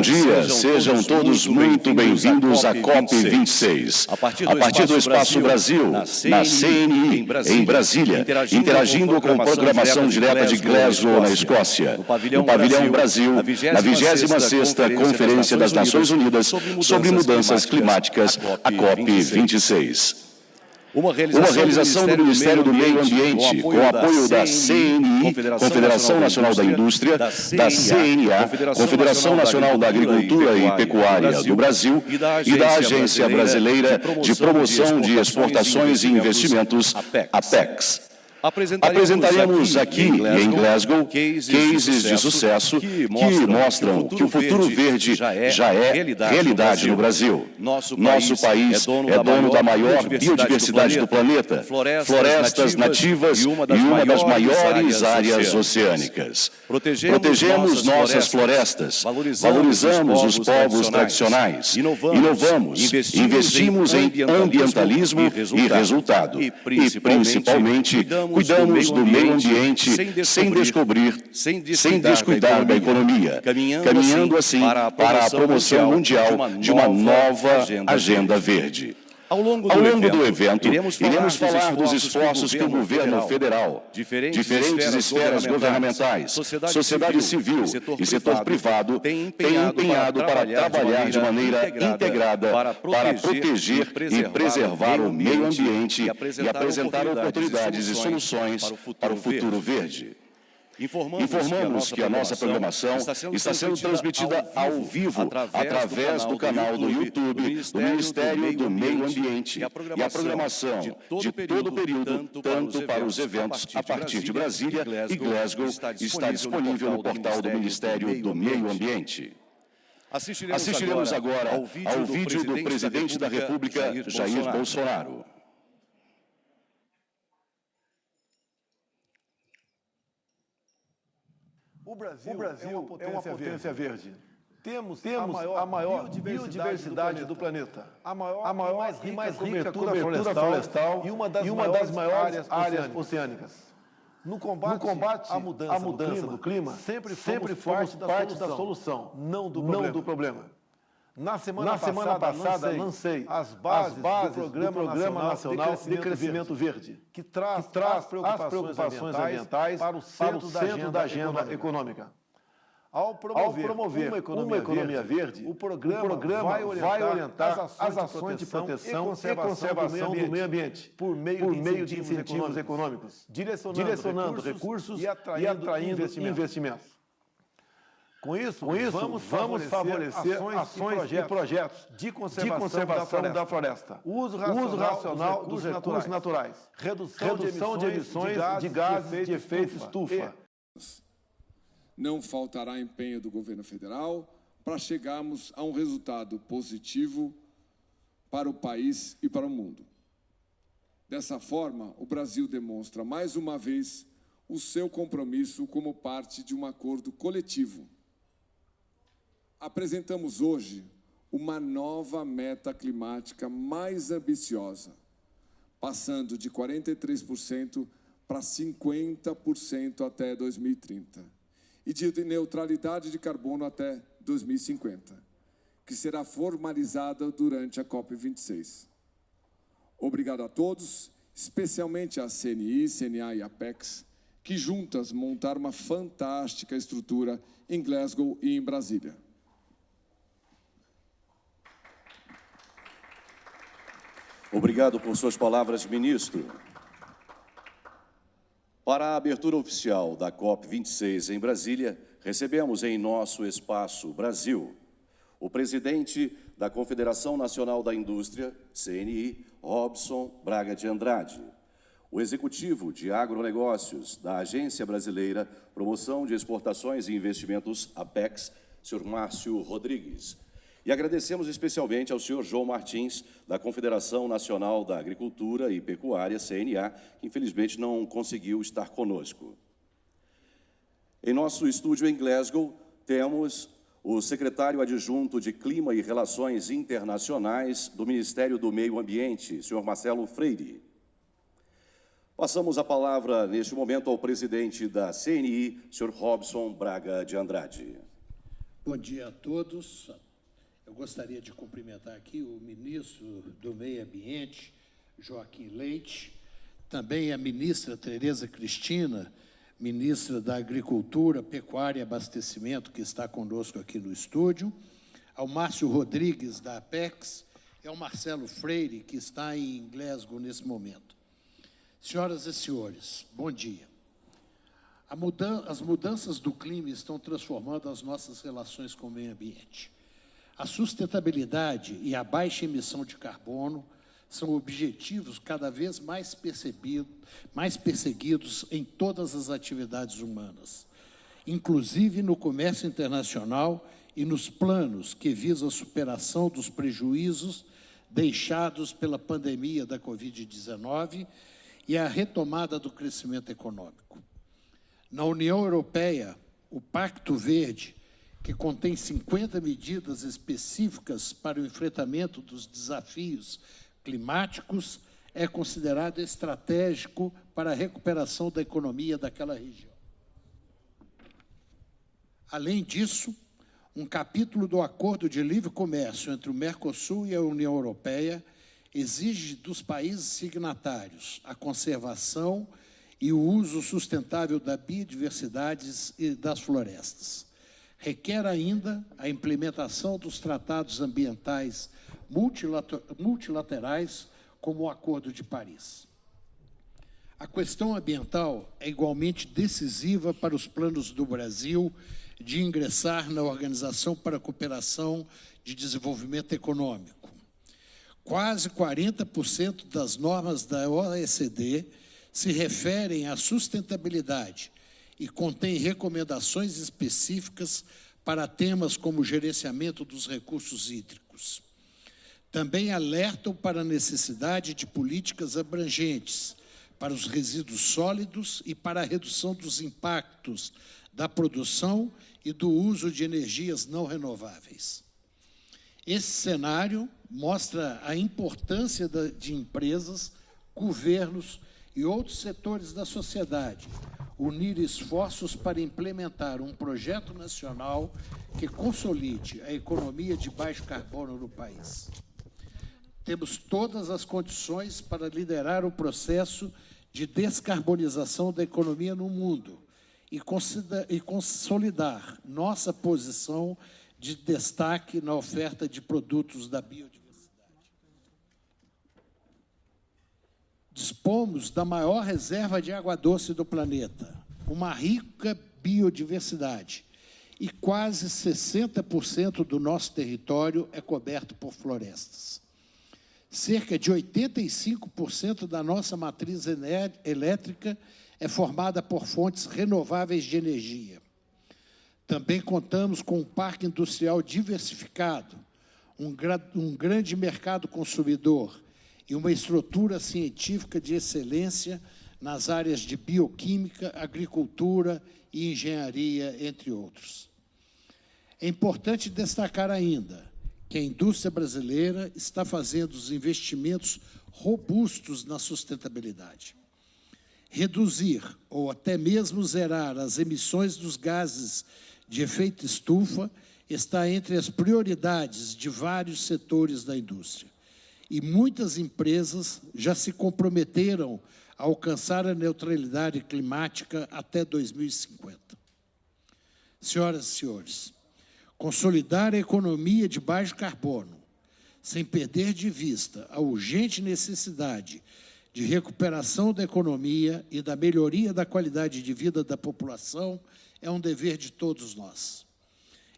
dia, sejam todos muito bem-vindos à COP26. A partir do Espaço Brasil, na CNI, em Brasília, interagindo com programação direta de Glasgow, na Escócia. No Pavilhão Brasil, na 26ª Conferência das Nações Unidas sobre Mudanças Climáticas, a COP26. Uma realização do Ministério do Meio Ambiente, com o apoio da CNI, Confederação Nacional da Indústria, da CNA, Confederação Nacional da Agricultura e Pecuária do Brasil e da Agência Brasileira de Promoção de Exportações e Investimentos, APEX. Apresentaremos aqui em Glasgow cases de sucesso que mostram que o futuro verde já é realidade no Brasil. Nosso país é dono da maior biodiversidade do planeta, florestas nativas e uma das maiores áreas oceânicas. Protegemos nossas florestas, valorizamos os povos tradicionais, inovamos, investimos em ambientalismo e resultado, e principalmente cuidamos do meio ambiente sem descuidar da economia, caminhando assim para a promoção mundial de uma nova agenda verde. Ao longo do evento, iremos falar dos esforços que o governo federal, diferentes esferas governamentais, sociedade civil e setor privado têm empenhado para trabalhar de maneira integrada para proteger e preservar o meio ambiente e apresentar oportunidades e soluções para o futuro verde. Informamos que a nossa programação está sendo transmitida ao vivo através do canal do YouTube do Ministério do Meio Ambiente e a programação de todo o período, tanto para os eventos a partir de Brasília e Glasgow, está disponível no portal do Ministério do Meio Ambiente. Assistiremos agora ao vídeo do Presidente da República, Jair Bolsonaro. O Brasil é uma potência verde. Temos a maior biodiversidade do planeta, a maior e mais rica cobertura florestal e uma das maiores áreas oceânicas. No combate à mudança do clima, sempre fomos parte da solução, não do problema. Na semana passada, lancei as bases do Programa Nacional de Crescimento Verde, que traz as preocupações ambientais para o centro da agenda econômica. Ao promover uma economia verde, o programa vai orientar as ações de proteção e conservação do meio ambiente, por meio de incentivos econômicos, direcionando recursos e atraindo investimentos. Com isso, vamos favorecer ações e projetos de conservação da floresta, o uso racional dos recursos naturais, redução de emissões de gases de efeito estufa. Não faltará empenho do governo federal para chegarmos a um resultado positivo para o país e para o mundo. Dessa forma, o Brasil demonstra mais uma vez o seu compromisso como parte de um acordo coletivo. Apresentamos hoje uma nova meta climática mais ambiciosa, passando de 43% para 50% até 2030 e de neutralidade de carbono até 2050, que será formalizada durante a COP26. Obrigado a todos, especialmente à CNI, CNA e APEX, que juntas montaram uma fantástica estrutura em Glasgow e em Brasília. Obrigado por suas palavras, ministro. Para a abertura oficial da COP26 em Brasília, recebemos em nosso Espaço Brasil o presidente da Confederação Nacional da Indústria, CNI, Robson Braga de Andrade, o executivo de agronegócios da Agência Brasileira Promoção de Exportações e Investimentos, APEX, Sr. Márcio Rodrigues. E agradecemos especialmente ao senhor João Martins, da Confederação Nacional da Agricultura e Pecuária, CNA, que infelizmente não conseguiu estar conosco. Em nosso estúdio em Glasgow, temos o secretário adjunto de Clima e Relações Internacionais do Ministério do Meio Ambiente, senhor Marcelo Freire. Passamos a palavra, neste momento, ao presidente da CNI, senhor Robson Braga de Andrade. Bom dia a todos. Eu gostaria de cumprimentar aqui o ministro do Meio Ambiente, Joaquim Leite, também a ministra Tereza Cristina, ministra da Agricultura, Pecuária e Abastecimento, que está conosco aqui no estúdio, ao Márcio Rodrigues, da Apex, e ao Marcelo Freire, que está em Glasgow nesse momento. Senhoras e senhores, bom dia. As mudanças do clima estão transformando as nossas relações com o meio ambiente. A sustentabilidade e a baixa emissão de carbono são objetivos cada vez mais perseguidos em todas as atividades humanas, inclusive no comércio internacional e nos planos que visam a superação dos prejuízos deixados pela pandemia da Covid-19 e a retomada do crescimento econômico. Na União Europeia, o Pacto Verde, que contém 50 medidas específicas para o enfrentamento dos desafios climáticos, é considerado estratégico para a recuperação da economia daquela região. Além disso, um capítulo do Acordo de Livre Comércio entre o Mercosul e a União Europeia exige dos países signatários a conservação e o uso sustentável da biodiversidade e das florestas. Requer ainda a implementação dos tratados ambientais multilaterais, como o Acordo de Paris. A questão ambiental é igualmente decisiva para os planos do Brasil de ingressar na Organização para a Cooperação de Desenvolvimento Econômico. Quase 40% das normas da OECD se referem à sustentabilidade e contém recomendações específicas para temas como o gerenciamento dos recursos hídricos. Também alertam para a necessidade de políticas abrangentes para os resíduos sólidos e para a redução dos impactos da produção e do uso de energias não renováveis. Esse cenário mostra a importância de empresas, governos e outros setores da sociedade unir esforços para implementar um projeto nacional que consolide a economia de baixo carbono no país. Temos todas as condições para liderar o processo de descarbonização da economia no mundo e consolidar nossa posição de destaque na oferta de produtos da biodiversidade. Dispomos da maior reserva de água doce do planeta, uma rica biodiversidade, e quase 60% do nosso território é coberto por florestas. Cerca de 85% da nossa matriz elétrica é formada por fontes renováveis de energia. Também contamos com um parque industrial diversificado, um grande mercado consumidor e uma estrutura científica de excelência nas áreas de bioquímica, agricultura e engenharia, entre outros. É importante destacar ainda que a indústria brasileira está fazendo os investimentos robustos na sustentabilidade. Reduzir ou até mesmo zerar as emissões dos gases de efeito estufa está entre as prioridades de vários setores da indústria. E muitas empresas já se comprometeram a alcançar a neutralidade climática até 2050. Senhoras e senhores, consolidar a economia de baixo carbono, sem perder de vista a urgente necessidade de recuperação da economia e da melhoria da qualidade de vida da população, é um dever de todos nós.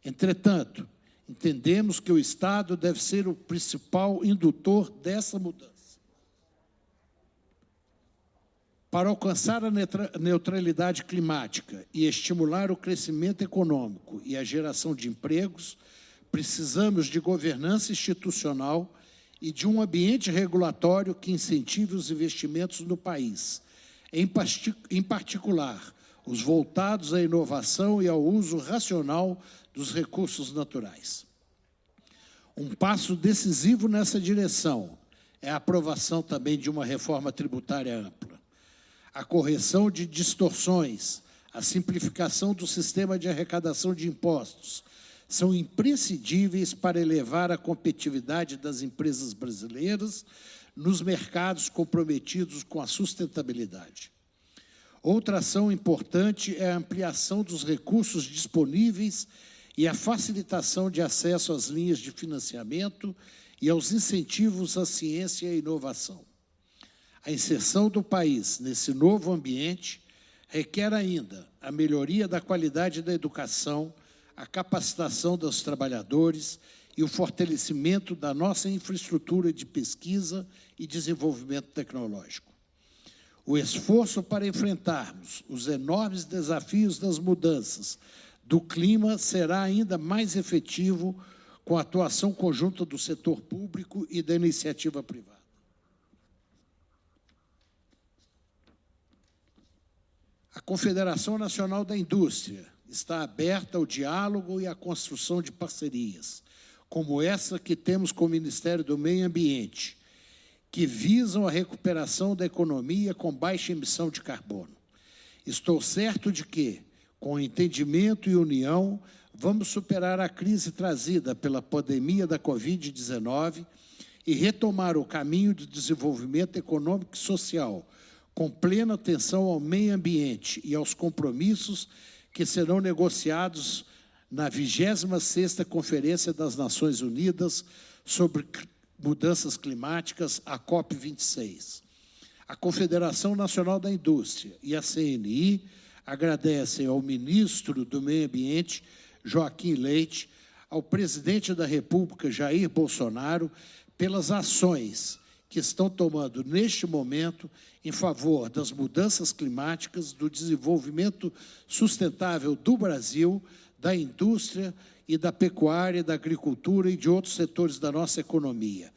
Entretanto, entendemos que o Estado deve ser o principal indutor dessa mudança. Para alcançar a neutralidade climática e estimular o crescimento econômico e a geração de empregos, precisamos de governança institucional e de um ambiente regulatório que incentive os investimentos no país, em particular, os voltados à inovação e ao uso racional dos recursos naturais. Um passo decisivo nessa direção é a aprovação também de uma reforma tributária ampla. A correção de distorções, a simplificação do sistema de arrecadação de impostos, são imprescindíveis para elevar a competitividade das empresas brasileiras nos mercados comprometidos com a sustentabilidade. Outra ação importante é a ampliação dos recursos disponíveis e a facilitação de acesso às linhas de financiamento e aos incentivos à ciência e à inovação. A inserção do país nesse novo ambiente requer ainda a melhoria da qualidade da educação, a capacitação dos trabalhadores e o fortalecimento da nossa infraestrutura de pesquisa e desenvolvimento tecnológico. O esforço para enfrentarmos os enormes desafios das mudanças do clima será ainda mais efetivo com a atuação conjunta do setor público e da iniciativa privada. A Confederação Nacional da Indústria está aberta ao diálogo e à construção de parcerias, como essa que temos com o Ministério do Meio Ambiente, que visam a recuperação da economia com baixa emissão de carbono. Estou certo de que, com entendimento e união, vamos superar a crise trazida pela pandemia da Covid-19 e retomar o caminho de desenvolvimento econômico e social, com plena atenção ao meio ambiente e aos compromissos que serão negociados na 26ª Conferência das Nações Unidas sobre Mudanças Climáticas, a COP26. A Confederação Nacional da Indústria e a CNI agradecem ao Ministro do Meio Ambiente, Joaquim Leite, ao Presidente da República, Jair Bolsonaro, pelas ações que estão tomando neste momento em favor das mudanças climáticas, do desenvolvimento sustentável do Brasil, da indústria e da pecuária, da agricultura e de outros setores da nossa economia.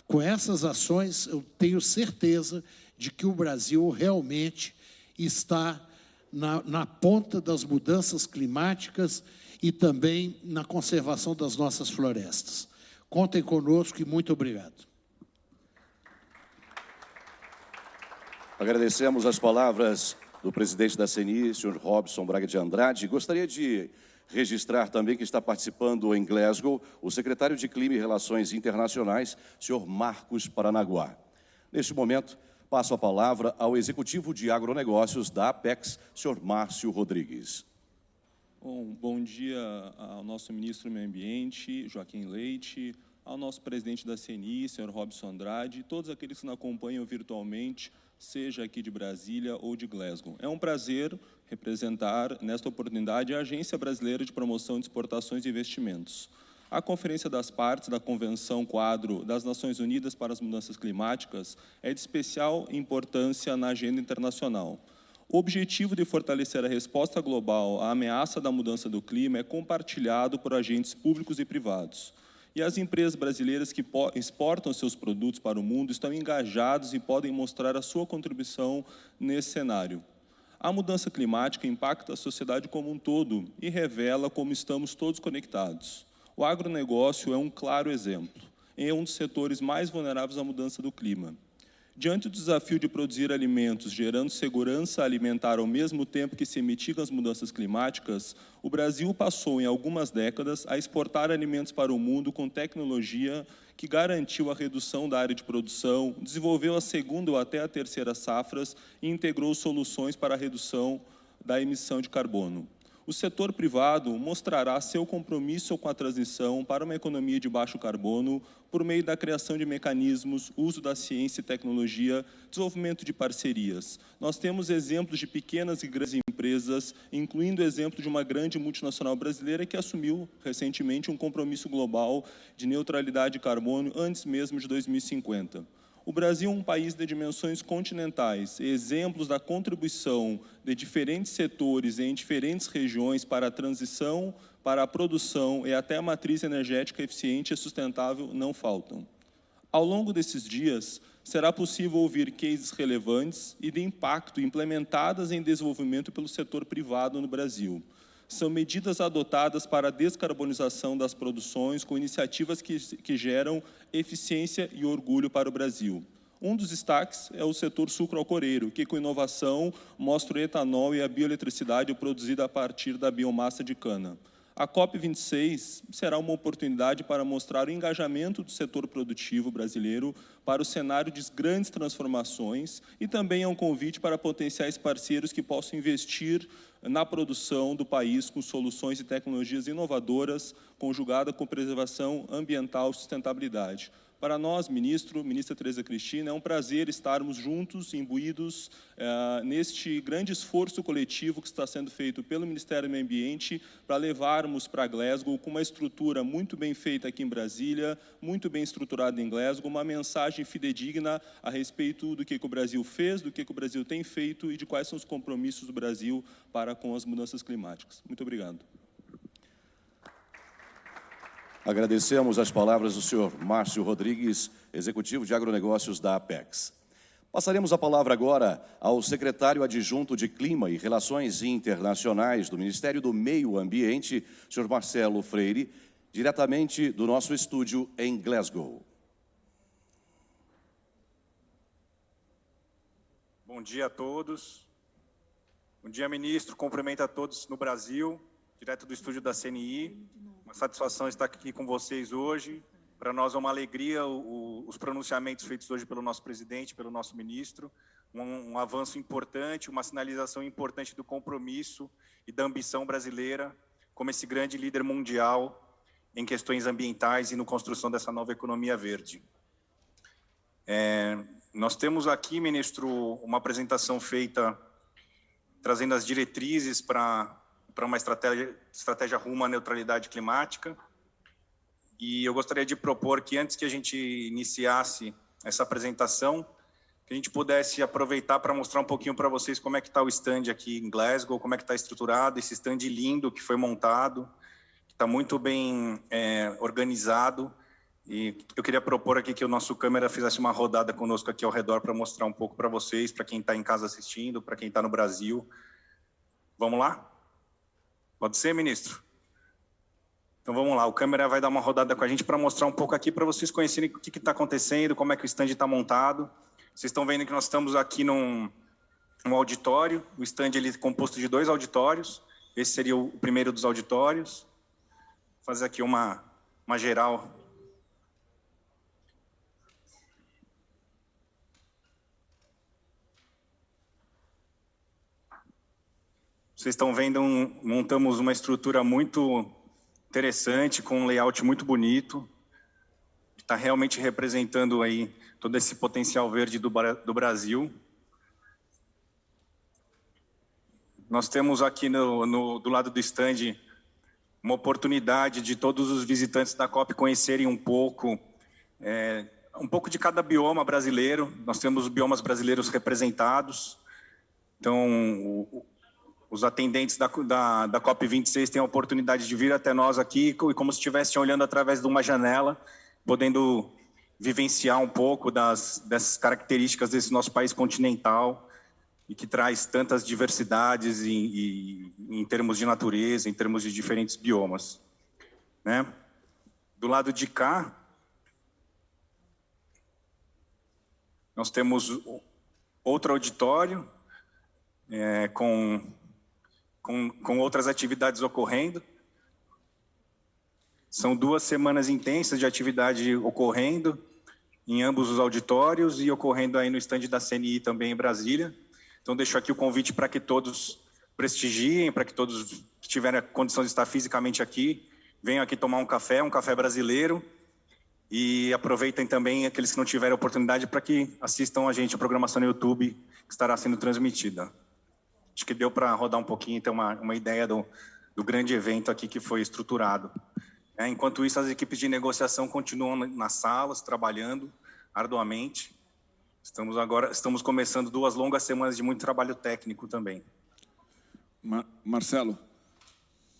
Com essas ações, eu tenho certeza de que o Brasil realmente está na ponta das mudanças climáticas e também na conservação das nossas florestas. Contem conosco e muito obrigado. Agradecemos as palavras do presidente da CNI, senhor Robson Braga de Andrade. Gostaria de registrar também que está participando em Glasgow o secretário de Clima e Relações Internacionais, senhor Marcos Paranaguá. Neste momento, passo a palavra ao executivo de agronegócios da Apex, senhor Márcio Rodrigues. Bom dia ao nosso ministro do Meio Ambiente, Joaquim Leite, ao nosso presidente da CNI, senhor Robson Andrade, e todos aqueles que nos acompanham virtualmente, seja aqui de Brasília ou de Glasgow. É um prazer representar, nesta oportunidade, a Agência Brasileira de Promoção de Exportações e Investimentos. A Conferência das Partes da Convenção Quadro das Nações Unidas para as Mudanças Climáticas é de especial importância na agenda internacional. O objetivo de fortalecer a resposta global à ameaça da mudança do clima é compartilhado por agentes públicos e privados. E as empresas brasileiras que exportam seus produtos para o mundo estão engajados e podem mostrar a sua contribuição nesse cenário. A mudança climática impacta a sociedade como um todo e revela como estamos todos conectados. O agronegócio é um claro exemplo. É um dos setores mais vulneráveis à mudança do clima. Diante do desafio de produzir alimentos, gerando segurança alimentar ao mesmo tempo que se mitigam as mudanças climáticas, o Brasil passou, em algumas décadas, a exportar alimentos para o mundo com tecnologia que garantiu a redução da área de produção, desenvolveu a segunda ou até a terceira safras e integrou soluções para a redução da emissão de carbono. O setor privado mostrará seu compromisso com a transição para uma economia de baixo carbono por meio da criação de mecanismos, uso da ciência e tecnologia, desenvolvimento de parcerias. Nós temos exemplos de pequenas e grandes empresas, incluindo o exemplo de uma grande multinacional brasileira que assumiu recentemente um compromisso global de neutralidade de carbono antes mesmo de 2050. O Brasil é um país de dimensões continentais, exemplos da contribuição de diferentes setores em diferentes regiões para a transição, para a produção e até a matriz energética eficiente e sustentável não faltam. Ao longo desses dias, será possível ouvir cases relevantes e de impacto implementadas em desenvolvimento pelo setor privado no Brasil. São medidas adotadas para a descarbonização das produções com iniciativas que geram eficiência e orgulho para o Brasil. Um dos destaques é o setor sucroalcooleiro, que com inovação mostra o etanol e a bioeletricidade produzida a partir da biomassa de cana. A COP26 será uma oportunidade para mostrar o engajamento do setor produtivo brasileiro para o cenário de grandes transformações e também é um convite para potenciais parceiros que possam investir na produção do país com soluções e tecnologias inovadoras, conjugada com preservação ambiental e sustentabilidade. Para nós, ministra Tereza Cristina, é um prazer estarmos juntos, imbuídos neste grande esforço coletivo que está sendo feito pelo Ministério do Meio Ambiente para levarmos para Glasgow, com uma estrutura muito bem feita aqui em Brasília, muito bem estruturada em Glasgow, uma mensagem fidedigna a respeito do que o Brasil fez, do que o Brasil tem feito e de quais são os compromissos do Brasil para com as mudanças climáticas. Muito obrigado. Agradecemos as palavras do senhor Márcio Rodrigues, executivo de agronegócios da Apex. Passaremos a palavra agora ao secretário adjunto de Clima e Relações Internacionais do Ministério do Meio Ambiente, senhor Marcelo Freire, diretamente do nosso estúdio em Glasgow. Bom dia a todos. Bom dia, ministro. Cumprimento a todos no Brasil, direto do estúdio da CNI. Uma satisfação estar aqui com vocês hoje. Para nós é uma alegria os pronunciamentos feitos hoje pelo nosso presidente, pelo nosso ministro. Um avanço importante, uma sinalização importante do compromisso e da ambição brasileira como esse grande líder mundial em questões ambientais e na construção dessa nova economia verde. Nós temos aqui, ministro, uma apresentação feita trazendo as diretrizes para uma estratégia rumo à neutralidade climática. E eu gostaria de propor que, antes que a gente iniciasse essa apresentação, que a gente pudesse aproveitar para mostrar um pouquinho para vocês como é que está o stand aqui em Glasgow, como é que está estruturado, esse stand lindo que foi montado, que está muito bem organizado. E eu queria propor aqui que o nosso câmera fizesse uma rodada conosco aqui ao redor para mostrar um pouco para vocês, para quem está em casa assistindo, para quem está no Brasil. Vamos lá? Pode ser, ministro? Então vamos lá, o câmera vai dar uma rodada com a gente para mostrar um pouco aqui para vocês conhecerem o que está acontecendo, como é que o stand está montado. Vocês estão vendo que nós estamos aqui num auditório, o stand ele é composto de 2 auditórios, esse seria o primeiro dos auditórios. Vou fazer aqui uma geral. Vocês estão vendo, montamos uma estrutura muito interessante, com um layout muito bonito, que está realmente representando aí todo esse potencial verde do Brasil. Nós temos aqui do lado do stand uma oportunidade de todos os visitantes da COP conhecerem um pouco de cada bioma brasileiro. Nós temos os biomas brasileiros representados. Então, os atendentes da COP26 têm a oportunidade de vir até nós aqui, como se estivessem olhando através de uma janela, podendo vivenciar um pouco dessas características desse nosso país continental e que traz tantas diversidades em termos de natureza, em termos de diferentes biomas, né? Do lado de cá, nós temos outro auditório com outras atividades ocorrendo. São 2 semanas intensas de atividade ocorrendo em ambos os auditórios e ocorrendo aí no stand da CNI também em Brasília. Então, deixo aqui o convite para que todos prestigiem, para que todos que tiverem a condição de estar fisicamente aqui, venham aqui tomar um café brasileiro, e aproveitem também aqueles que não tiverem oportunidade para que assistam a gente a programação no YouTube, que estará sendo transmitida. Acho que deu para rodar um pouquinho e ter uma ideia do grande evento aqui que foi estruturado. Enquanto isso, as equipes de negociação continuam nas salas, trabalhando arduamente. Estamos começando 2 longas semanas de muito trabalho técnico também. Marcelo,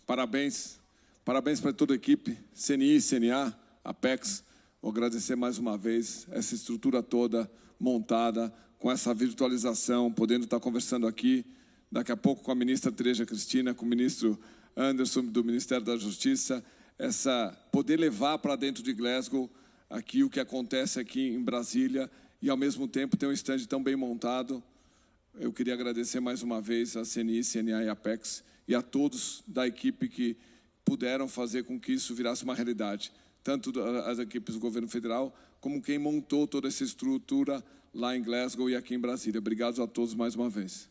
parabéns para toda a equipe, CNI, CNA, Apex. Vou agradecer mais uma vez essa estrutura toda montada, com essa virtualização, podendo estar conversando aqui, daqui a pouco com a ministra Tereza Cristina, com o ministro Anderson do Ministério da Justiça, poder levar para dentro de Glasgow aqui o que acontece aqui em Brasília e, ao mesmo tempo, ter um stand tão bem montado. Eu queria agradecer mais uma vez a CNI, CNA e Apex e a todos da equipe que puderam fazer com que isso virasse uma realidade. Tanto as equipes do governo federal, como quem montou toda essa estrutura lá em Glasgow e aqui em Brasília. Obrigado a todos mais uma vez.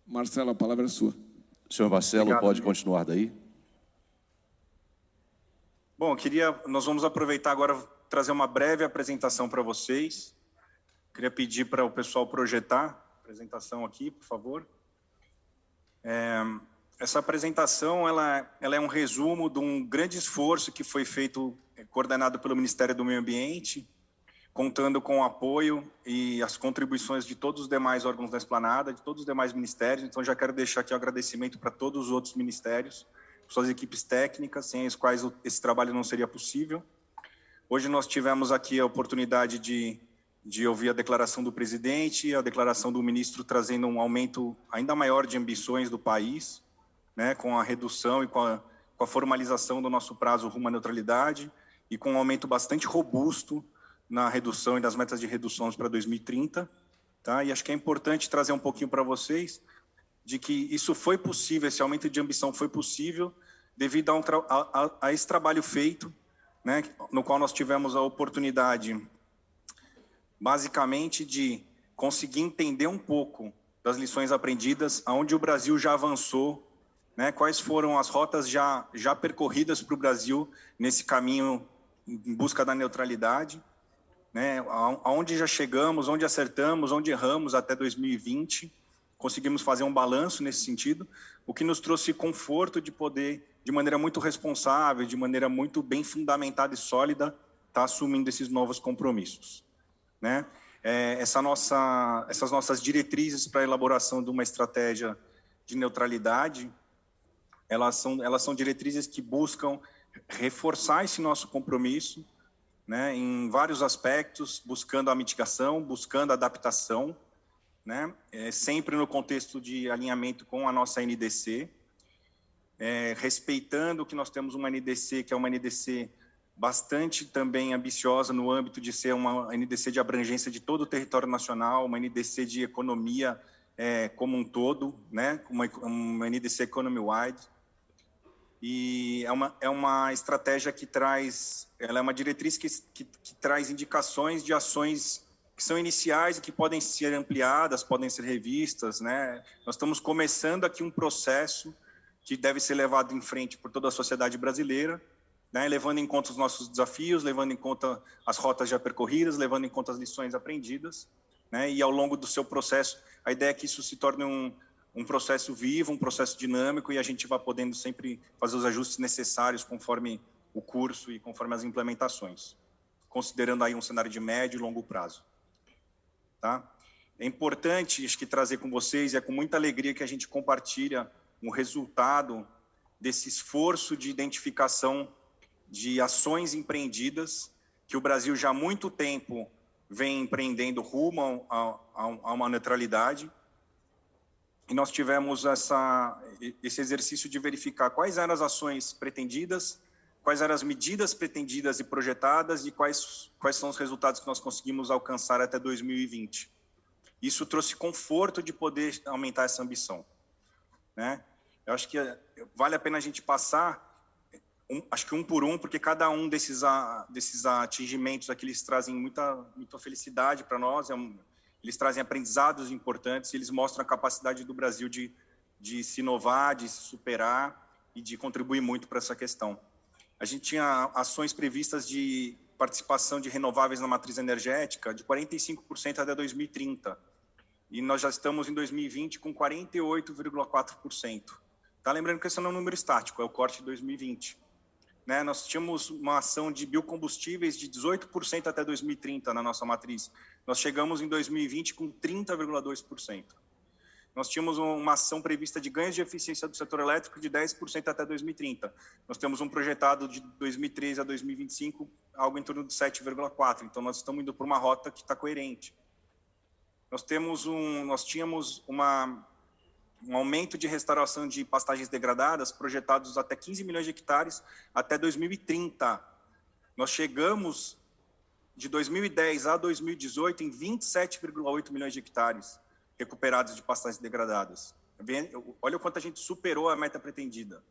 Marcelo, a palavra é sua. Senhor Marcelo, obrigado, pode continuar daí. Bom, nós vamos aproveitar agora trazer uma breve apresentação para vocês. Queria pedir para o pessoal projetar a apresentação aqui, por favor. Essa apresentação ela é um resumo de um grande esforço que foi feito, coordenado pelo Ministério do Meio Ambiente, contando com o apoio e as contribuições de todos os demais órgãos da Esplanada, de todos os demais ministérios. Então, já quero deixar aqui o agradecimento para todos os outros ministérios, suas equipes técnicas, sem as quais esse trabalho não seria possível. Hoje nós tivemos aqui a oportunidade de ouvir a declaração do presidente, a declaração do ministro trazendo um aumento ainda maior de ambições do país, né, com a redução e com a formalização do nosso prazo rumo à neutralidade e com um aumento bastante robusto na redução e das metas de reduções para 2030, tá? E acho que é importante trazer um pouquinho para vocês de que isso foi possível, esse aumento de ambição foi possível devido a esse trabalho feito, né, no qual nós tivemos a oportunidade, basicamente, de conseguir entender um pouco das lições aprendidas, aonde o Brasil já avançou, né, quais foram as rotas já percorridas para o Brasil nesse caminho em busca da neutralidade, né, aonde já chegamos, onde acertamos, onde erramos até 2020, conseguimos fazer um balanço nesse sentido, o que nos trouxe conforto de poder, de maneira muito responsável, de maneira muito bem fundamentada e sólida, estar assumindo esses novos compromissos, né? Essas nossas diretrizes para a elaboração de uma estratégia de neutralidade, elas são diretrizes que buscam reforçar esse nosso compromisso, né, em vários aspectos, buscando a mitigação, buscando a adaptação, né, sempre no contexto de alinhamento com a nossa NDC, respeitando que nós temos uma NDC, que é uma NDC bastante também ambiciosa no âmbito de ser uma NDC de abrangência de todo o território nacional, uma NDC de economia como um todo, né, uma NDC economy-wide. E é uma estratégia que traz, ela é uma diretriz que traz indicações de ações que são iniciais e que podem ser ampliadas, podem ser revistas, né? Nós estamos começando aqui um processo que deve ser levado em frente por toda a sociedade brasileira, né? Levando em conta os nossos desafios, levando em conta as rotas já percorridas, levando em conta as lições aprendidas, né? E ao longo do seu processo, a ideia é que isso se torne um processo vivo, um processo dinâmico, e a gente vai podendo sempre fazer os ajustes necessários conforme o curso e conforme as implementações, considerando aí um cenário de médio e longo prazo. Tá? É importante, acho que, trazer com vocês, e é com muita alegria que a gente compartilha o resultado desse esforço de identificação de ações empreendidas que o Brasil já há muito tempo vem empreendendo rumo a uma neutralidade. E nós tivemos esse exercício de verificar quais eram as ações pretendidas, quais eram as medidas pretendidas e projetadas e quais são os resultados que nós conseguimos alcançar até 2020. Isso trouxe conforto de poder aumentar essa ambição, né? Eu acho que vale a pena a gente passar, acho que um por um, porque cada um desses atingimentos aqui, eles trazem muita felicidade para nós, eles trazem aprendizados importantes, e eles mostram a capacidade do Brasil de se inovar, de se superar e de contribuir muito para essa questão. A gente tinha ações previstas de participação de renováveis na matriz energética de 45% até 2030. E nós já estamos em 2020 com 48,4%. Tá? Lembrando que esse não é um número estático, é o corte de 2020. Né? Nós tínhamos uma ação de biocombustíveis de 18% até 2030 na nossa matriz. Nós chegamos em 2020 com 30,2%. Nós tínhamos uma ação prevista de ganhos de eficiência do setor elétrico de 10% até 2030. Nós temos um projetado de 2013 a 2025, algo em torno de 7,4%. Então, nós estamos indo por uma rota que está coerente. Nós tínhamos um aumento de restauração de pastagens degradadas, projetados até 15 milhões de hectares até 2030. Nós chegamos de 2010 a 2018 em 27,8 milhões de hectares recuperados de pastagens degradadas. Olha o quanto a gente superou a meta pretendida,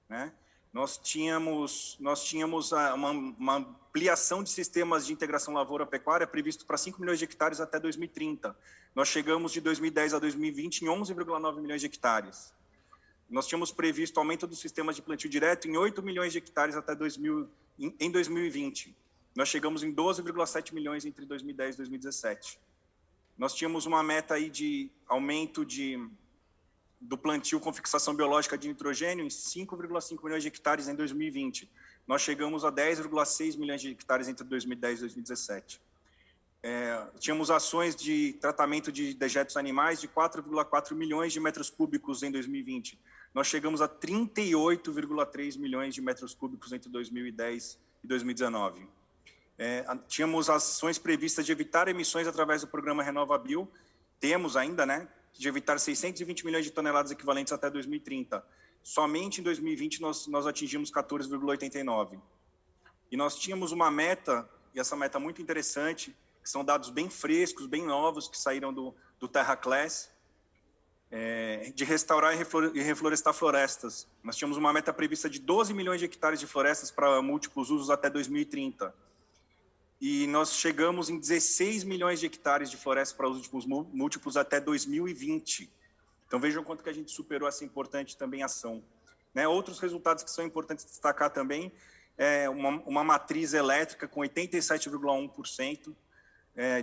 né? Nós tínhamos uma ampliação de sistemas de integração lavoura-pecuária previsto para 5 milhões de hectares até 2030. Nós chegamos de 2010 a 2020 em 11,9 milhões de hectares. Nós tínhamos previsto aumento dos sistemas de plantio direto em 8 milhões de hectares até em 2020. Nós chegamos em 12,7 milhões entre 2010 e 2017. Nós tínhamos uma meta aí de aumento do plantio com fixação biológica de nitrogênio em 5,5 milhões de hectares em 2020. Nós chegamos a 10,6 milhões de hectares entre 2010 e 2017. Tínhamos ações de tratamento de dejetos animais de 4,4 milhões de metros cúbicos em 2020. Nós chegamos a 38,3 milhões de metros cúbicos entre 2010 e 2019. Tínhamos ações previstas de evitar emissões através do programa RenovaBio. Temos ainda, né, de evitar 620 milhões de toneladas equivalentes até 2030. Somente em 2020 nós atingimos 14,89. E nós tínhamos uma meta, e essa meta muito interessante, que são dados bem frescos, bem novos, que saíram do Terra Class, de restaurar e reflorestar florestas. Nós tínhamos uma meta prevista de 12 milhões de hectares de florestas para múltiplos usos até 2030. E nós chegamos em 16 milhões de hectares de florestas para usos múltiplos até 2020. Então, vejam quanto que a gente superou essa importante também ação. Né? Outros resultados que são importantes destacar também é uma matriz elétrica com 87,1%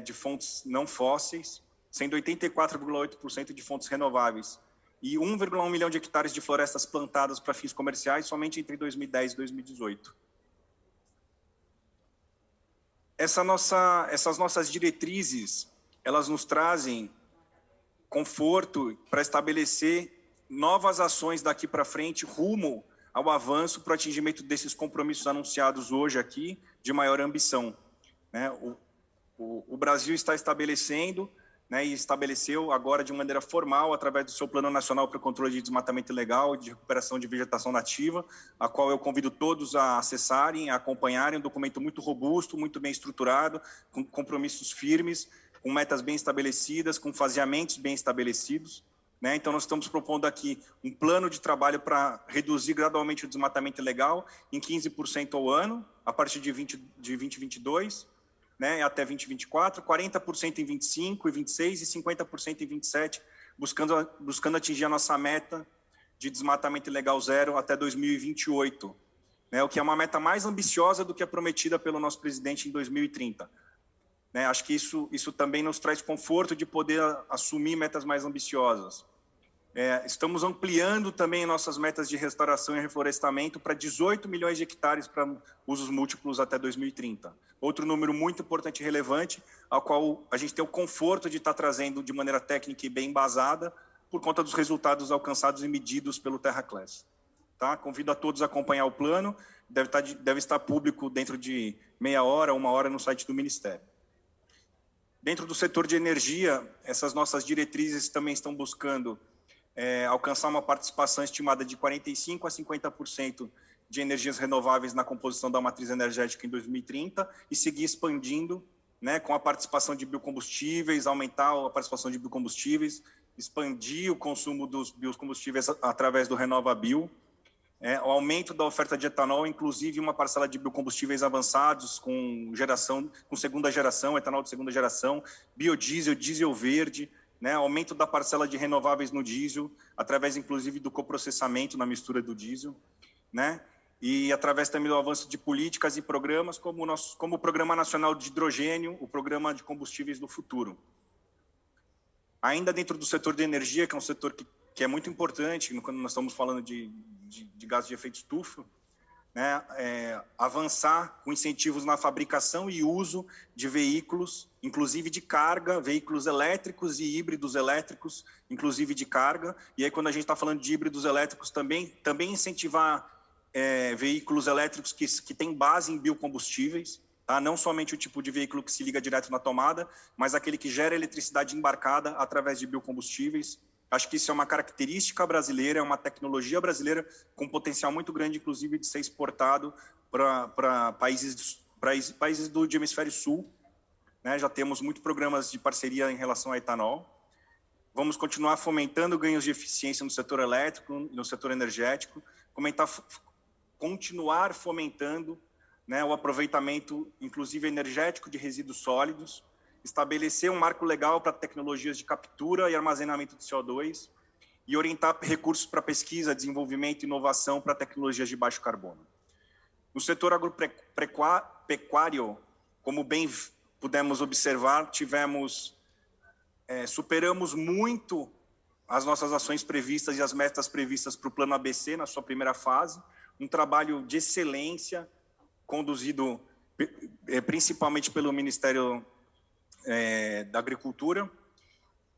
de fontes não fósseis, sendo 84,8% de fontes renováveis. E 1,1 milhão de hectares de florestas plantadas para fins comerciais somente entre 2010 e 2018. Essas nossas diretrizes, elas nos trazem conforto para estabelecer novas ações daqui para frente, rumo ao avanço para o atingimento desses compromissos anunciados hoje aqui, de maior ambição. Né? O Brasil está estabelecendo, né, e estabeleceu agora de maneira formal, através do seu Plano Nacional para o Controle de Desmatamento Ilegal e de Recuperação de Vegetação Nativa, a qual eu convido todos a acessarem, a acompanharem, um documento muito robusto, muito bem estruturado, com compromissos firmes, com metas bem estabelecidas, com faseamentos bem estabelecidos. Né? Então, nós estamos propondo aqui um plano de trabalho para reduzir gradualmente o desmatamento ilegal em 15% ao ano, a partir de 2022, né, até 2024, 40% em 25 e 26 e 50% em 27, buscando atingir a nossa meta de desmatamento ilegal zero até 2028, né, o que é uma meta mais ambiciosa do que a prometida pelo nosso presidente em 2030. Né, acho que isso também nos traz conforto de poder assumir metas mais ambiciosas. Estamos ampliando também nossas metas de restauração e reflorestamento para 18 milhões de hectares para usos múltiplos até 2030. Outro número muito importante e relevante, ao qual a gente tem o conforto de estar trazendo de maneira técnica e bem embasada, por conta dos resultados alcançados e medidos pelo Terra Class. Tá? Convido a todos a acompanhar o plano, deve estar público dentro de meia hora, 1 hora no site do Ministério. Dentro do setor de energia, essas nossas diretrizes também estão buscando alcançar uma participação estimada de 45% a 50% de energias renováveis na composição da matriz energética em 2030 e seguir expandindo, né, com a participação de biocombustíveis, aumentar a participação de biocombustíveis, expandir o consumo dos biocombustíveis através do RenovaBio, o aumento da oferta de etanol, inclusive uma parcela de biocombustíveis avançados com segunda geração, etanol de segunda geração, biodiesel, diesel verde, né, aumento da parcela de renováveis no diesel, através, inclusive, do coprocessamento na mistura do diesel, né, e através também do avanço de políticas e programas como o Programa Nacional de Hidrogênio, o Programa de Combustíveis do Futuro. Ainda dentro do setor de energia, que é um setor que é muito importante, quando nós estamos falando de gases de efeito estufa, né, avançar com incentivos na fabricação e uso de veículos, inclusive de carga, veículos elétricos e híbridos elétricos, inclusive de carga. E aí, quando a gente está falando de híbridos elétricos, também incentivar veículos elétricos que têm base em biocombustíveis, tá? Não somente o tipo de veículo que se liga direto na tomada, mas aquele que gera eletricidade embarcada através de biocombustíveis. Acho que isso é uma característica brasileira, é uma tecnologia brasileira com potencial muito grande, inclusive, de ser exportado para países países do hemisfério sul, né? Já temos muitos programas de parceria em relação a etanol. Vamos continuar fomentando ganhos de eficiência no setor elétrico, no setor energético, continuar fomentando, né, o aproveitamento, inclusive energético, de resíduos sólidos, estabelecer um marco legal para tecnologias de captura e armazenamento de CO2 e orientar recursos para pesquisa, desenvolvimento e inovação para tecnologias de baixo carbono. No setor agropecuário, como bem pudemos observar, superamos muito as nossas ações previstas e as metas previstas para o Plano ABC na sua primeira fase, um trabalho de excelência conduzido principalmente pelo Ministério da Agricultura,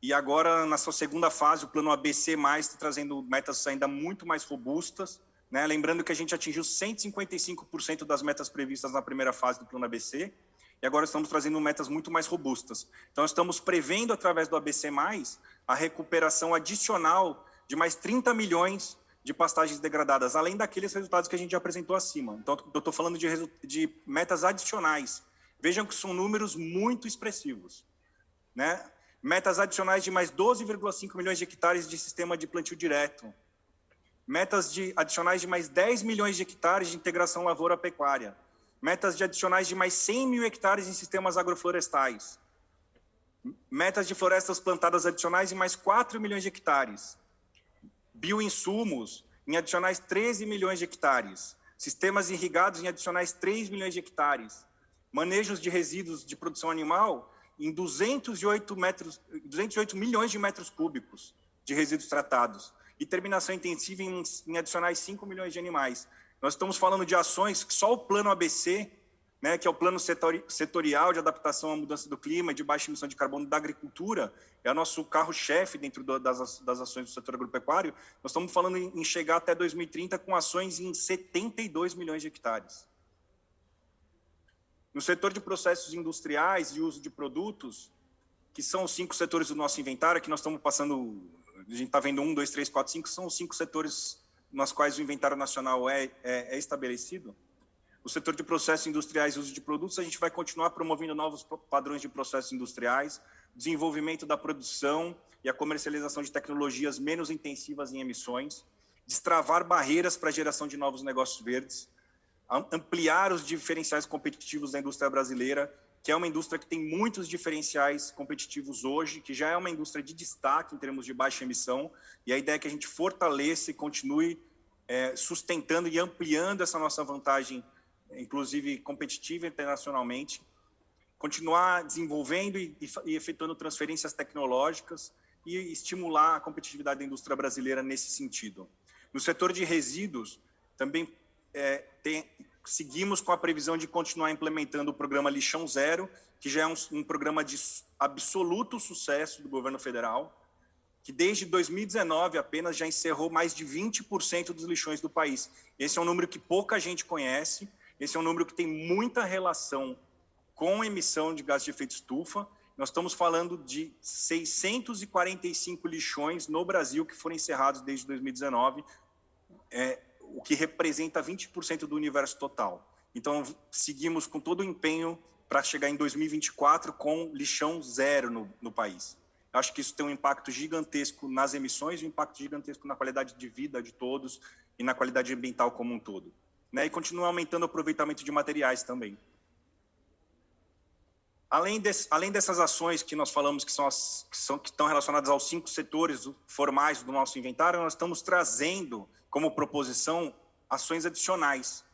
e agora, na sua segunda fase, o Plano ABC+, está trazendo metas ainda muito mais robustas, né? Lembrando que a gente atingiu 155% das metas previstas na primeira fase do Plano ABC, e agora estamos trazendo metas muito mais robustas. Então, estamos prevendo, através do ABC+, a recuperação adicional de mais 30 milhões de pastagens degradadas, além daqueles resultados que a gente já apresentou acima. Então, eu estou falando de metas adicionais. Vejam que são números muito expressivos, né? Metas adicionais de mais 12,5 milhões de hectares de sistema de plantio direto. Metas adicionais de mais 10 milhões de hectares de integração lavoura-pecuária. Metas adicionais de mais 100 mil hectares em sistemas agroflorestais. Metas de florestas plantadas adicionais de mais 4 milhões de hectares. Bioinsumos em adicionais 13 milhões de hectares. Sistemas irrigados em adicionais 3 milhões de hectares. Manejos de resíduos de produção animal em 208 milhões de metros cúbicos de resíduos tratados. E terminação intensiva em adicionais 5 milhões de animais. Nós estamos falando de ações que só o Plano ABC, né, que é o plano setorial de adaptação à mudança do clima e de baixa emissão de carbono da agricultura, é o nosso carro-chefe dentro das ações do setor agropecuário. Nós estamos falando em chegar até 2030 com ações em 72 milhões de hectares. No setor de processos industriais e uso de produtos, que são os 5 setores do nosso inventário, que nós estamos passando, a gente está vendo 1, 2, 3, 4, 5, são os 5 setores nos quais o inventário nacional é estabelecido. O setor de processos industriais e uso de produtos, a gente vai continuar promovendo novos padrões de processos industriais, desenvolvimento da produção e a comercialização de tecnologias menos intensivas em emissões, destravar barreiras para a geração de novos negócios verdes, ampliar os diferenciais competitivos da indústria brasileira, que é uma indústria que tem muitos diferenciais competitivos hoje, que já é uma indústria de destaque em termos de baixa emissão, e a ideia é que a gente fortaleça e continue sustentando e ampliando essa nossa vantagem, inclusive competitiva internacionalmente, continuar desenvolvendo e efetuando transferências tecnológicas e estimular a competitividade da indústria brasileira nesse sentido. No setor de resíduos, também seguimos com a previsão de continuar implementando o programa Lixão Zero, que já é um programa de absoluto sucesso do governo federal, que desde 2019 apenas já encerrou mais de 20% dos lixões do país. Esse é um número que pouca gente conhece, esse é um número que tem muita relação com a emissão de gás de efeito estufa. Nós estamos falando de 645 lixões no Brasil que foram encerrados desde 2019, o que representa 20% do universo total. Então, seguimos com todo o empenho para chegar em 2024 com lixão zero no país. Eu acho que isso tem um impacto gigantesco nas emissões, um impacto gigantesco na qualidade de vida de todos e na qualidade ambiental como um todo, né? E continua aumentando o aproveitamento de materiais também. Além dessas ações que nós falamos que estão relacionadas aos 5 setores formais do nosso inventário, nós estamos trazendo como proposição ações adicionais.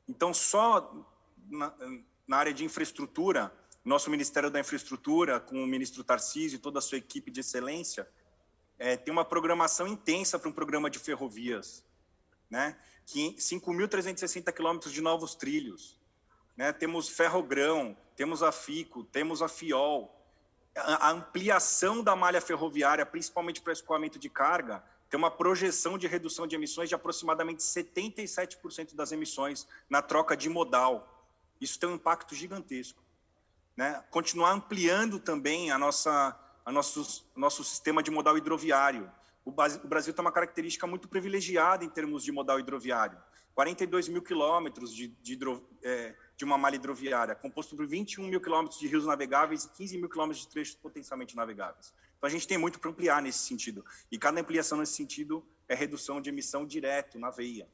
Então, só na área de infraestrutura, nosso Ministério da Infraestrutura, com o ministro Tarcísio e toda a sua equipe de excelência, tem uma programação intensa para um programa de ferrovias, né? 5.360 quilômetros de novos trilhos, né? Temos Ferrogrão, temos a FICO, temos a FIOL, a ampliação da malha ferroviária, principalmente para escoamento de carga, tem uma projeção de redução de emissões de aproximadamente 77% das emissões na troca de modal. Isso tem um impacto gigantesco, né? Continuar ampliando também nosso sistema de modal hidroviário. O Brasil tem uma característica muito privilegiada em termos de modal hidroviário. 42 mil quilômetros de uma malha hidroviária, composto por 21 mil quilômetros de rios navegáveis e 15 mil quilômetros de trechos potencialmente navegáveis. Então, a gente tem muito para ampliar nesse sentido. E cada ampliação nesse sentido é redução de emissão direto na veia.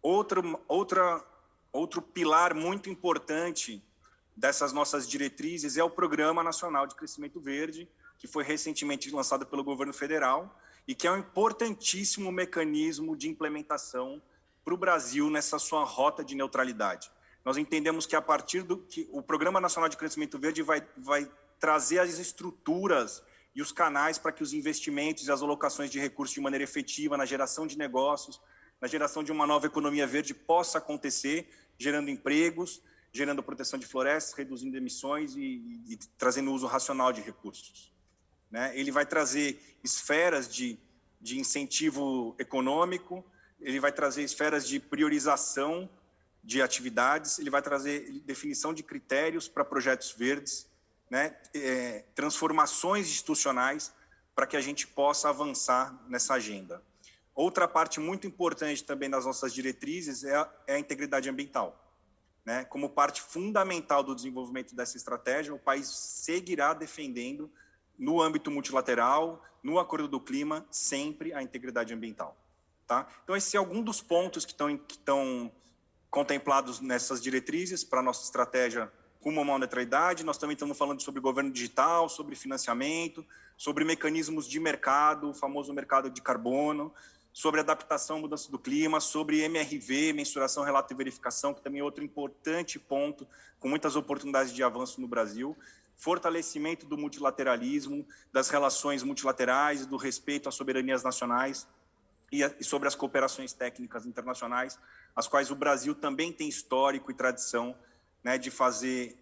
Outro pilar muito importante dessas nossas diretrizes é o Programa Nacional de Crescimento Verde, que foi recentemente lançado pelo governo federal e que é um importantíssimo mecanismo de implementação para o Brasil nessa sua rota de neutralidade. Nós entendemos que a partir do que o Programa Nacional de Crescimento Verde vai trazer as estruturas e os canais para que os investimentos e as alocações de recursos de maneira efetiva na geração de negócios, na geração de uma nova economia verde possa acontecer, gerando empregos, gerando proteção de florestas, reduzindo emissões e trazendo uso racional de recursos. Né? Ele vai trazer esferas de incentivo econômico, ele vai trazer esferas de priorização de atividades, ele vai trazer definição de critérios para projetos verdes, né? Transformações institucionais para que a gente possa avançar nessa agenda. Outra parte muito importante também das nossas diretrizes é a integridade ambiental. Né? Como parte fundamental do desenvolvimento dessa estratégia, o país seguirá defendendo, no âmbito multilateral, no Acordo do Clima, sempre a integridade ambiental. Tá? Então, esse é algum dos pontos que estão contemplados nessas diretrizes para a nossa estratégia rumo a uma neutralidade. Nós também estamos falando sobre governo digital, sobre financiamento, sobre mecanismos de mercado, o famoso mercado de carbono, sobre adaptação à mudança do clima, sobre MRV, mensuração, relato e verificação, que também é outro importante ponto, com muitas oportunidades de avanço no Brasil, fortalecimento do multilateralismo, das relações multilaterais, do respeito às soberanias nacionais e sobre as cooperações técnicas internacionais, as quais o Brasil também tem histórico e tradição, né, de fazer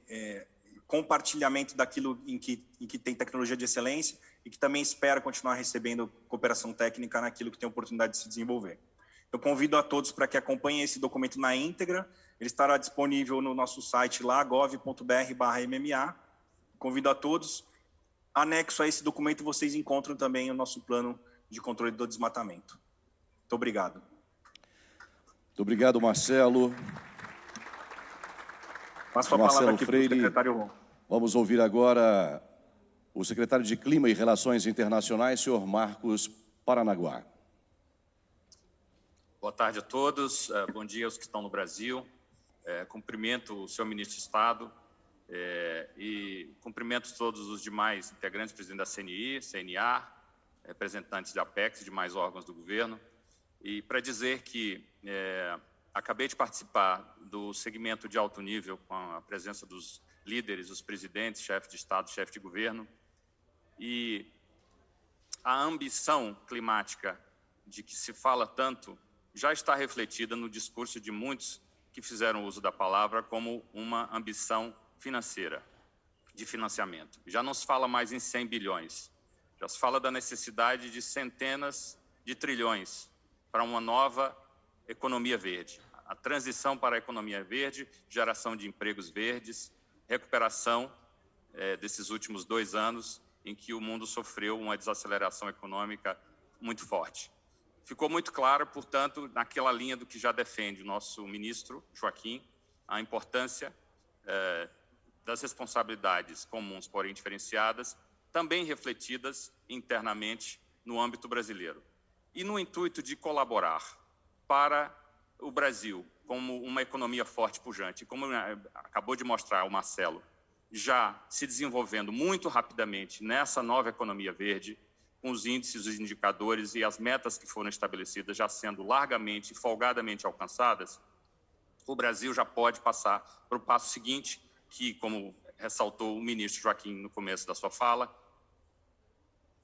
compartilhamento daquilo em que tem tecnologia de excelência e que também espera continuar recebendo cooperação técnica naquilo que tem oportunidade de se desenvolver. Eu convido a todos para que acompanhem esse documento na íntegra. Ele estará disponível no nosso site lá, gov.br/MMA. Convido a todos. Anexo a esse documento, vocês encontram também o nosso plano de controle do desmatamento. Muito obrigado. Muito obrigado, Marcelo. Passo a palavra aqui para o secretário. Vamos ouvir agora o secretário de Clima e Relações Internacionais, senhor Marcos Paranaguá. Boa tarde a todos, bom dia aos que estão no Brasil. Cumprimento o senhor ministro de Estado e cumprimento todos os demais integrantes, presidente da CNI, CNA, representantes da Apex e demais órgãos do governo. E para dizer que acabei de participar do segmento de alto nível com a presença dos líderes, os presidentes, chefes de Estado, chefe de governo, e a ambição climática de que se fala tanto já está refletida no discurso de muitos que fizeram uso da palavra como uma ambição financeira, de financiamento. Já não se fala mais em 100 bilhões, já se fala da necessidade de centenas de trilhões para uma nova economia verde. A transição para a economia verde, geração de empregos verdes, recuperação desses últimos 2 anos em que o mundo sofreu uma desaceleração econômica muito forte. Ficou muito claro, portanto, naquela linha do que já defende o nosso ministro, Joaquim, a importância das responsabilidades comuns, porém diferenciadas, também refletidas internamente no âmbito brasileiro. E no intuito de colaborar para o Brasil como uma economia forte e pujante, como acabou de mostrar o Marcelo, já se desenvolvendo muito rapidamente nessa nova economia verde, com os índices, os indicadores e as metas que foram estabelecidas já sendo largamente e folgadamente alcançadas, o Brasil já pode passar para o passo seguinte, que, como ressaltou o ministro Joaquim no começo da sua fala,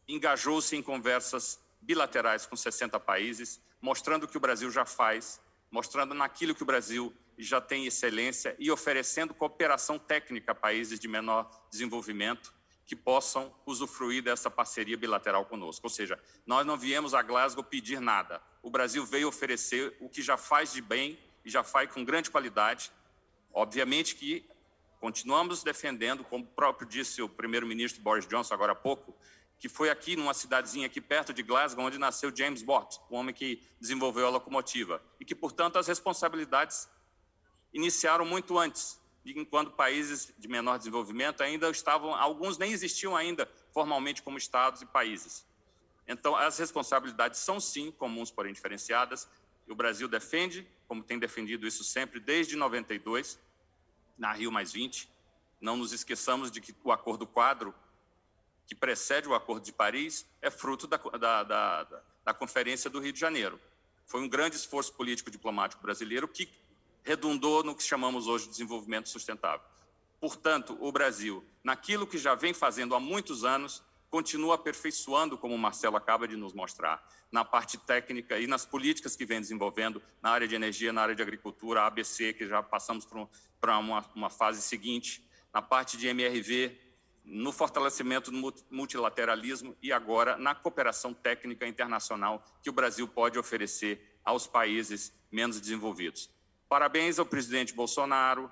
engajou-se em conversas bilaterais com 60 países, mostrando o que o Brasil já faz, mostrando naquilo que o Brasil já tem excelência e oferecendo cooperação técnica a países de menor desenvolvimento que possam usufruir dessa parceria bilateral conosco. Ou seja, nós não viemos a Glasgow pedir nada. O Brasil veio oferecer o que já faz de bem e já faz com grande qualidade. Obviamente que continuamos defendendo, como próprio disse o primeiro-ministro Boris Johnson agora há pouco, que foi aqui numa cidadezinha aqui perto de Glasgow, onde nasceu James Watt, o homem que desenvolveu a locomotiva, e que, portanto, as responsabilidades iniciaram muito antes, enquanto países de menor desenvolvimento ainda estavam, alguns nem existiam ainda formalmente como estados e países. Então, as responsabilidades são, sim, comuns, porém diferenciadas, e o Brasil defende, como tem defendido isso sempre, desde 92, na Rio+20. Não nos esqueçamos de que o Acordo Quadro, que precede o Acordo de Paris, é fruto da Conferência do Rio de Janeiro. Foi um grande esforço político-diplomático brasileiro que redundou no que chamamos hoje de desenvolvimento sustentável. Portanto, o Brasil, naquilo que já vem fazendo há muitos anos, continua aperfeiçoando, como o Marcelo acaba de nos mostrar, na parte técnica e nas políticas que vem desenvolvendo na área de energia, na área de agricultura, a ABC, que já passamos para uma fase seguinte, na parte de MRV, no fortalecimento do multilateralismo e agora na cooperação técnica internacional que o Brasil pode oferecer aos países menos desenvolvidos. Parabéns ao presidente Bolsonaro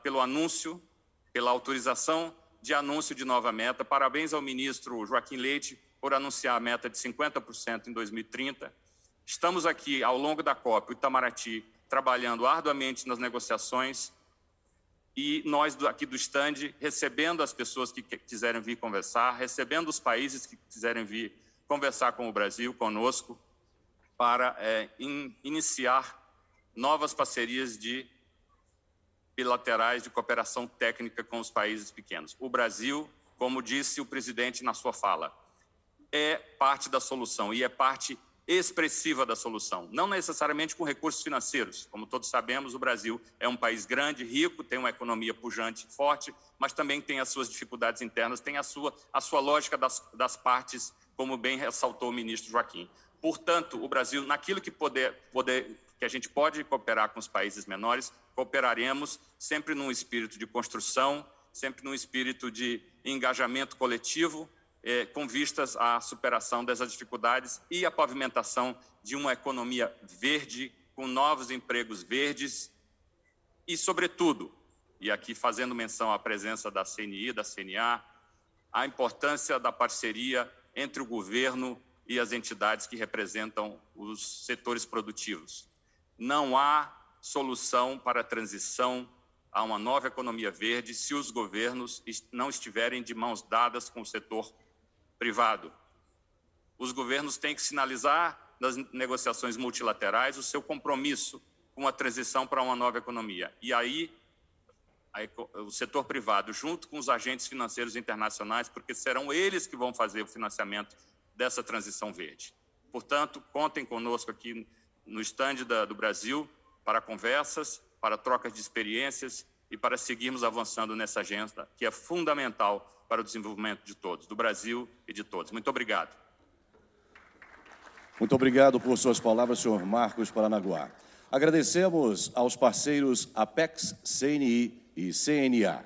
pelo anúncio, pela autorização de anúncio de nova meta. Parabéns ao ministro Joaquim Leite por anunciar a meta de 50% em 2030. Estamos aqui, ao longo da COP, o Itamaraty, trabalhando arduamente nas negociações e nós aqui do stand, recebendo as pessoas que quiserem vir conversar, recebendo os países que quiserem vir conversar com o Brasil, conosco, para iniciar novas parcerias bilaterais de cooperação técnica com os países pequenos. O Brasil, como disse o presidente na sua fala, é parte da solução e é parte expressiva da solução, não necessariamente com recursos financeiros. Como todos sabemos, o Brasil é um país grande, rico, tem uma economia pujante, forte, mas também tem as suas dificuldades internas, tem a sua lógica das partes, como bem ressaltou o ministro Joaquim. Portanto, o Brasil, naquilo que que a gente pode cooperar com os países menores, cooperaremos sempre num espírito de construção, sempre num espírito de engajamento coletivo, com vistas à superação dessas dificuldades e à pavimentação de uma economia verde, com novos empregos verdes e, sobretudo, e aqui fazendo menção à presença da CNI, da CNA, a importância da parceria entre o governo e as entidades que representam os setores produtivos. Não há solução para a transição a uma nova economia verde se os governos não estiverem de mãos dadas com o setor privado. Os governos têm que sinalizar nas negociações multilaterais o seu compromisso com a transição para uma nova economia. E aí, o setor privado, junto com os agentes financeiros internacionais, porque serão eles que vão fazer o financiamento dessa transição verde. Portanto, contem conosco aqui no stand do Brasil para conversas, para trocas de experiências e para seguirmos avançando nessa agenda que é fundamental para o desenvolvimento de todos, do Brasil e de todos. Muito obrigado. Muito obrigado por suas palavras, senhor Marcos Paranaguá. Agradecemos aos parceiros Apex, CNI e CNA.